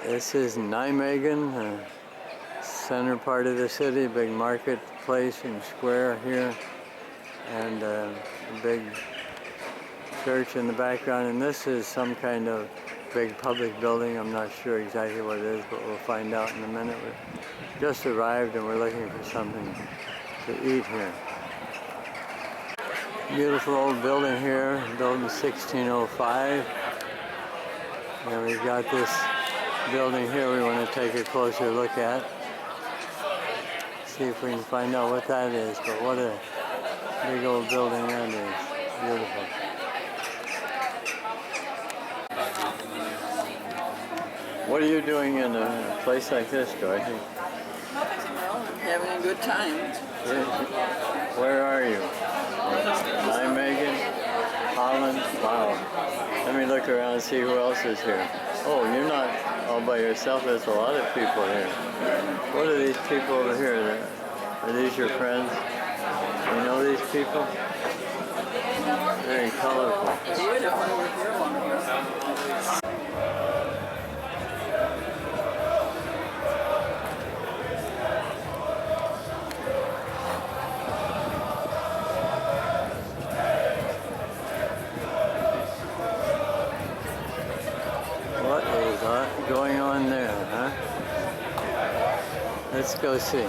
This is Nijmegen, the center part of the city, big marketplace and square here, and a big church in the background. And this is some kind of big public building. I'm not sure exactly what it is, but we'll find out in a minute. We just arrived and we're looking for something to eat here. Beautiful old building here, built in 1605. And we've got this building here we want to take a closer look at. See if we can find out what that is, but what a big old building that is. Beautiful. What are you doing in a place like this, Dorothy? Well, I'm having a good time. Where are you? Nijmegen? Holland? Wow. Let me look around and see who else is here. Oh, you're not all by yourself. There's a lot of people here. What are these people over here? Are these your friends? You know these people? Very colorful. What is going on there, huh? Let's go see.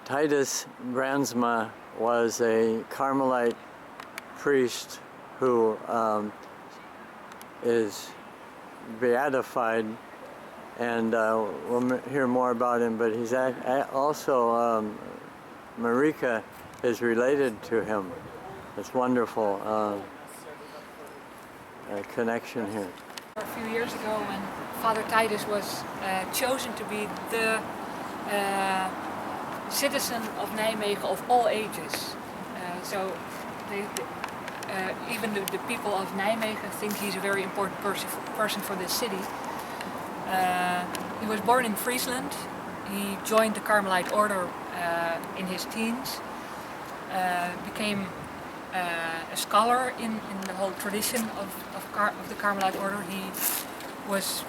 Titus Brandsma was a Carmelite priest who is beatified, and we'll hear more about him, but he's also, Marika is related to him. It's wonderful connection here. A few years ago when Father Titus was chosen to be the citizen of Nijmegen of all ages. Even the people of Nijmegen think he's a very important person for this city. He was born in Friesland. He joined the Carmelite order in his teens, became a scholar in the whole tradition of the Carmelite order. He was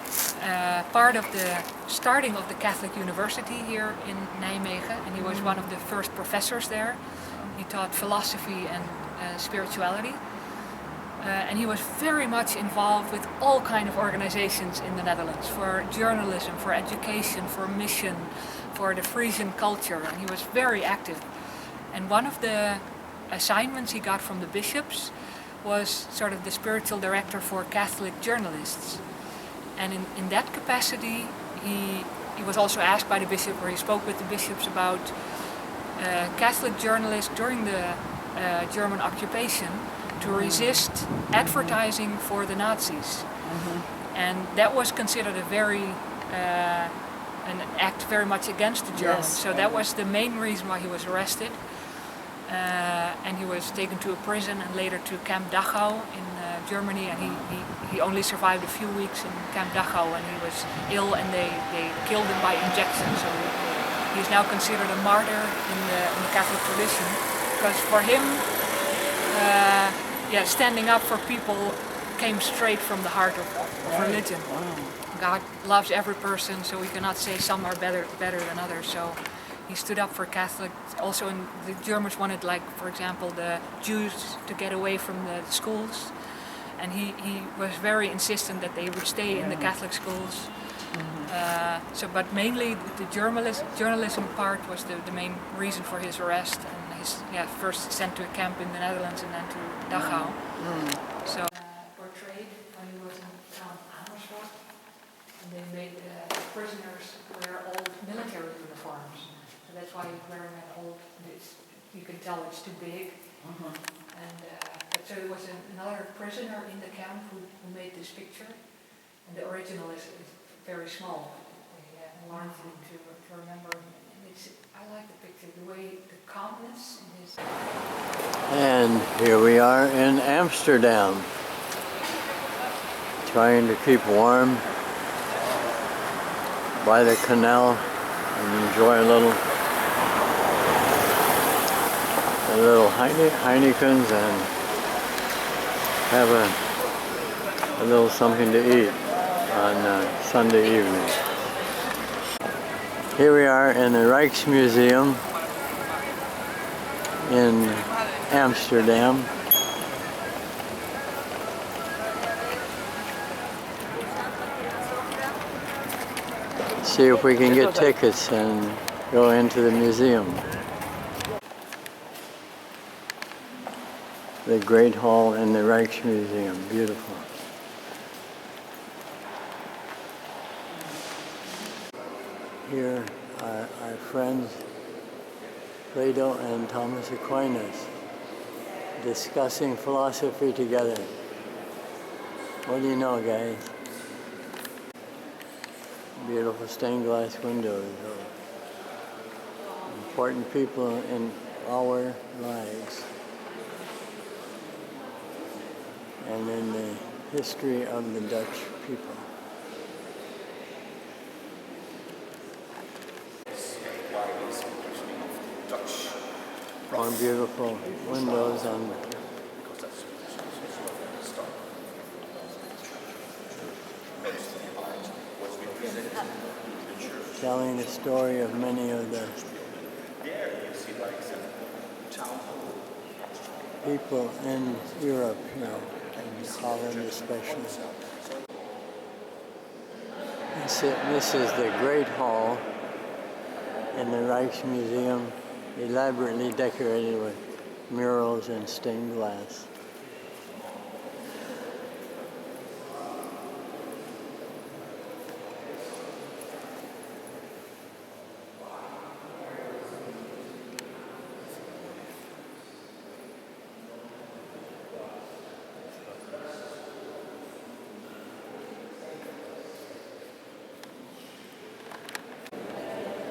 part of the starting of the Catholic University here in Nijmegen, and he was one of the first professors there. He taught philosophy and spirituality, and he was very much involved with all kinds of organizations in the Netherlands, for journalism, for education, for mission, for the Frisian culture, and he was very active. And one of the assignments he got from the bishops was sort of the spiritual director for Catholic journalists. And in that capacity, he was also asked by the bishop, or he spoke with the bishops about Catholic journalists during the German occupation to resist advertising for the Nazis. and that was considered a very an act very much against the Germans. Yes. So that was the main reason why he was arrested, and he was taken to a prison and later to Camp Dachau in Germany, and he only survived a few weeks in Camp Dachau, and he was ill, and they killed him by injection. So he is now considered a martyr in the Catholic tradition, because for him, standing up for people came straight from the heart of religion. God loves every person, so we cannot say some are better than others. So he stood up for Catholic. Also, the Germans wanted, like, for example, the Jews to get away from the schools, and he was very insistent that they would stay in the Catholic schools. But mainly the journalism part was the main reason for his arrest, and his first sent to a camp in the Netherlands and then to Dachau. So portrayed when he was in town Amersfoort, and they made prisoners wear old military uniforms. So that's why he's wearing an old. You can tell it's too big. And so there was another prisoner in the camp who made this picture, and the original is very small. They enlarged it to remember him. And I like the picture, the way, the calmness in his. And here we are in Amsterdam, trying to keep warm by the canal and enjoy a little Heinekens and have a little something to eat on Sunday evening. Here we are in the Rijksmuseum in Amsterdam. See if we can get tickets and go into the museum. The Great Hall in the Rijksmuseum, beautiful. Here are our friends Plato and Thomas Aquinas discussing philosophy together. What do you know, guys? Beautiful stained glass windows. Important people in our lives. And in the history of the Dutch people. More beautiful windows on telling the story of many of the people in Europe here, in Holland especially. This is the Great Hall in the Rijksmuseum, elaborately decorated with murals and stained glass.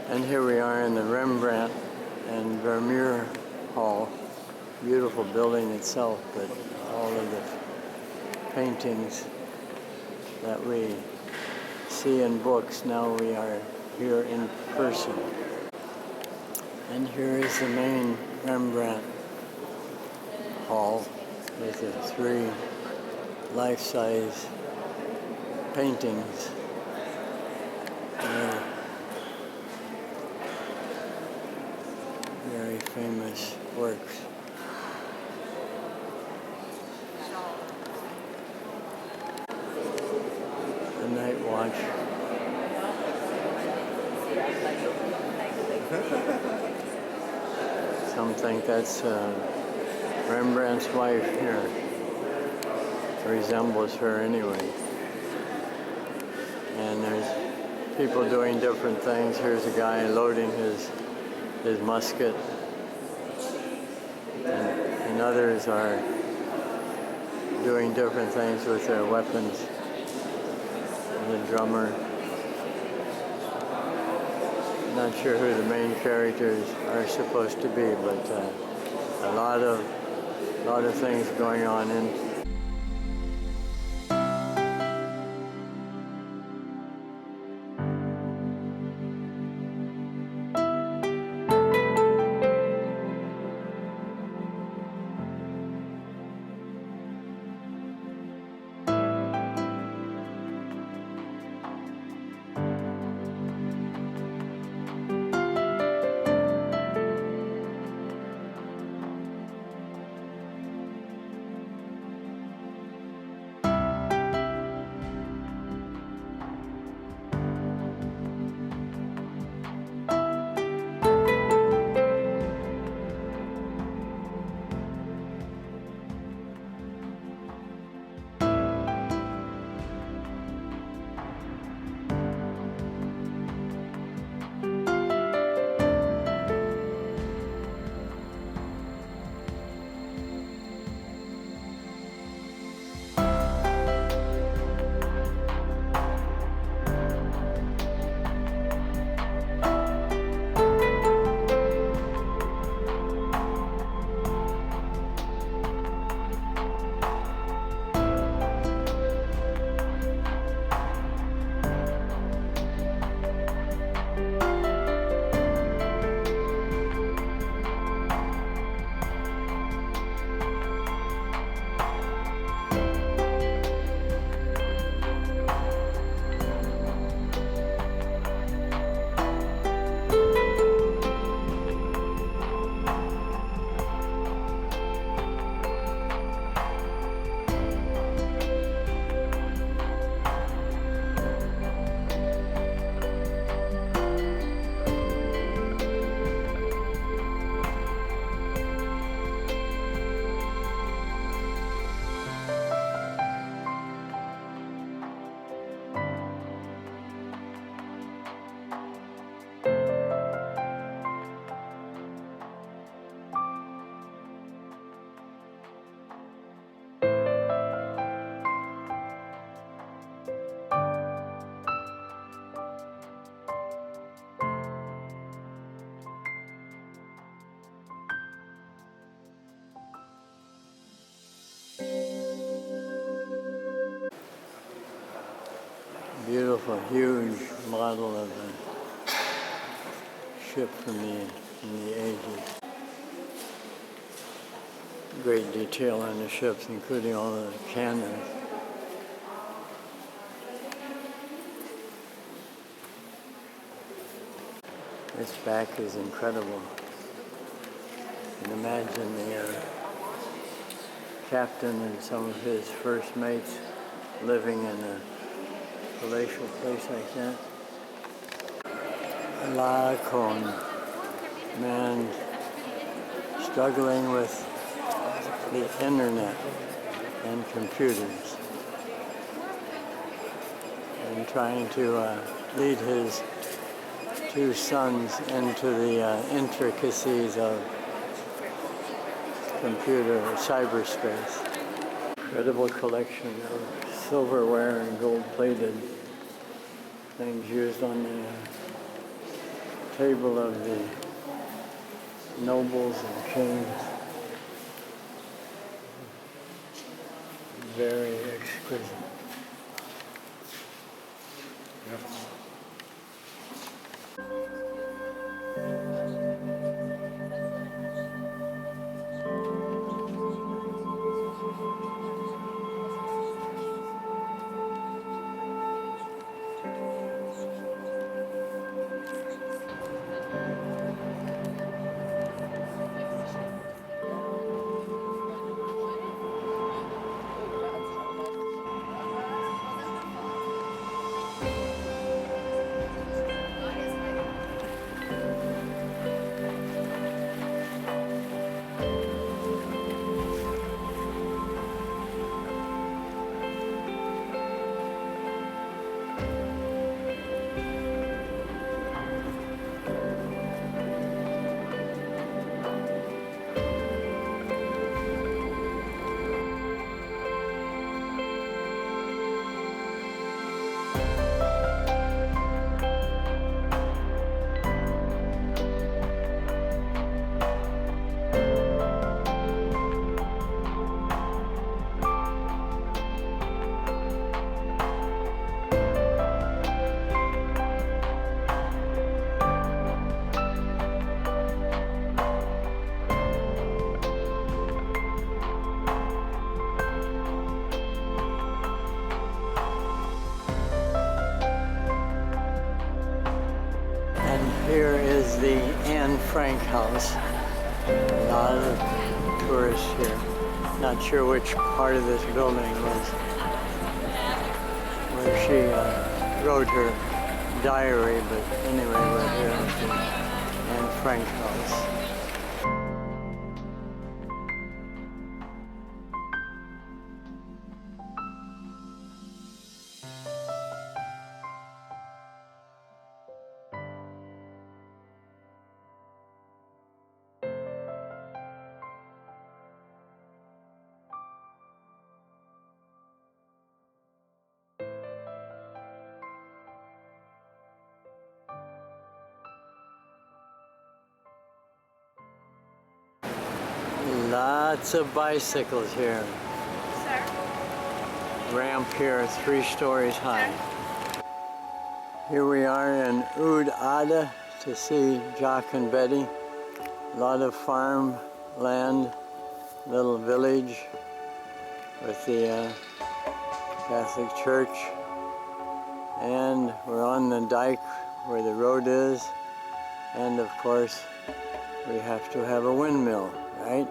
And here we are in the Rembrandt and Vermeer Hall. Beautiful building itself, but all of the paintings that we see in books, now we are here in person. And here is the main Rembrandt Hall with the 3 life-size paintings. Very famous works. The Night Watch. Some think that's Rembrandt's wife here. Resembles her anyway. And there's people doing different things. Here's a guy loading his musket, and others are doing different things with their weapons. the drummer. Not sure who the main characters are supposed to be, but a lot of things going on in. Beautiful, huge model of a ship from the 80s. Great detail on the ships, including all the cannons. This back is incredible. You can imagine the captain and some of his first mates living in a palatial place like that. Lacon, man struggling with the internet and computers and trying to lead his two sons into the intricacies of computer or cyberspace. Incredible collection of silverware and gold-plated things used on the table of the nobles and kings. Very exquisite. here is the Anne Frank house. A lot of tourists here. Not sure which part of this building was where she wrote her diary, but anyway, we're here at the Anne Frank house. Lots of bicycles here. Sir? Ramp here, 3 stories high. Here we are in Oud Ade to see Jock and Betty. A lot of farm land, little village with the Catholic Church. And we're on the dike where the road is. And of course, we have to have a windmill, right?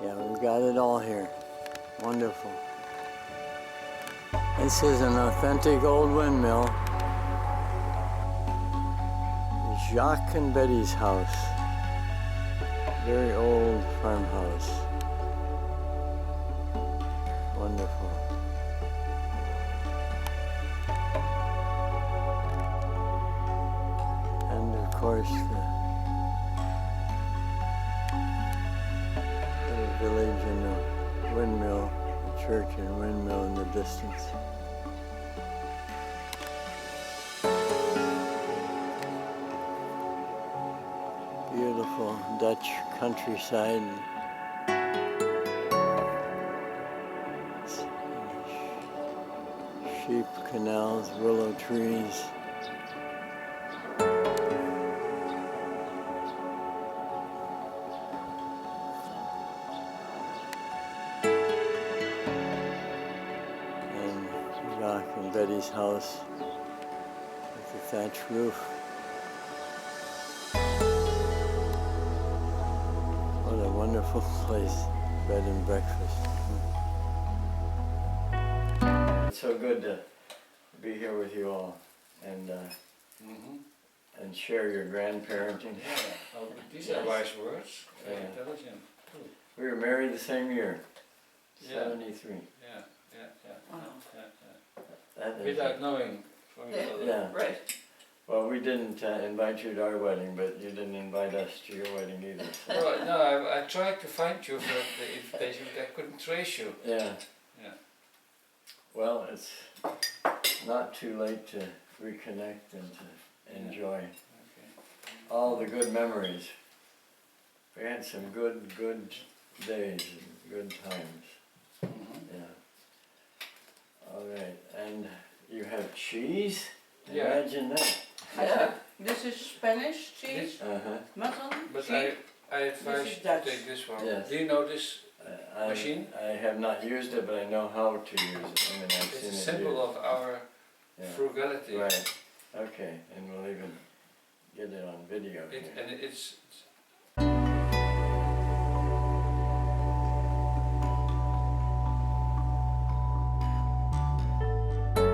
Yeah, we've got it all here. Wonderful. This is an authentic old windmill. Jacques and Betty's house. Very old farmhouse. Wonderful. And of course the village and the windmill, the church and windmill in the distance. Beautiful Dutch countryside. Sheep, canals, willow trees. And Betty's house with the thatch roof. What a wonderful place, bed and breakfast. It's so good to be here with you all and share your grandparenting. Yeah, oh, these are wise words. Very intelligent. Cool. We were married the same year, Yeah. 73. Yeah. Wow. That is Without knowing from each other. Yeah. Right. Well, we didn't invite you to our wedding, but you didn't invite us to your wedding either. So. Well, no, I tried to find you for the invitation, but I couldn't trace you. Yeah. Yeah. Well, it's not too late to reconnect and to enjoy all the good memories. We had some good days and good times. Yeah. All right, and you have cheese? Yeah. Imagine that. Yeah. This is Spanish cheese. Mutton. But sheep. I advise is you to Dutch. take this one. Yes. Do you know this? Machine? I have not used it, but I know how to use it. I mean, I've It's seen a it symbol used. of our Yeah. frugality. Right. Okay, and we'll even get it on video. And it's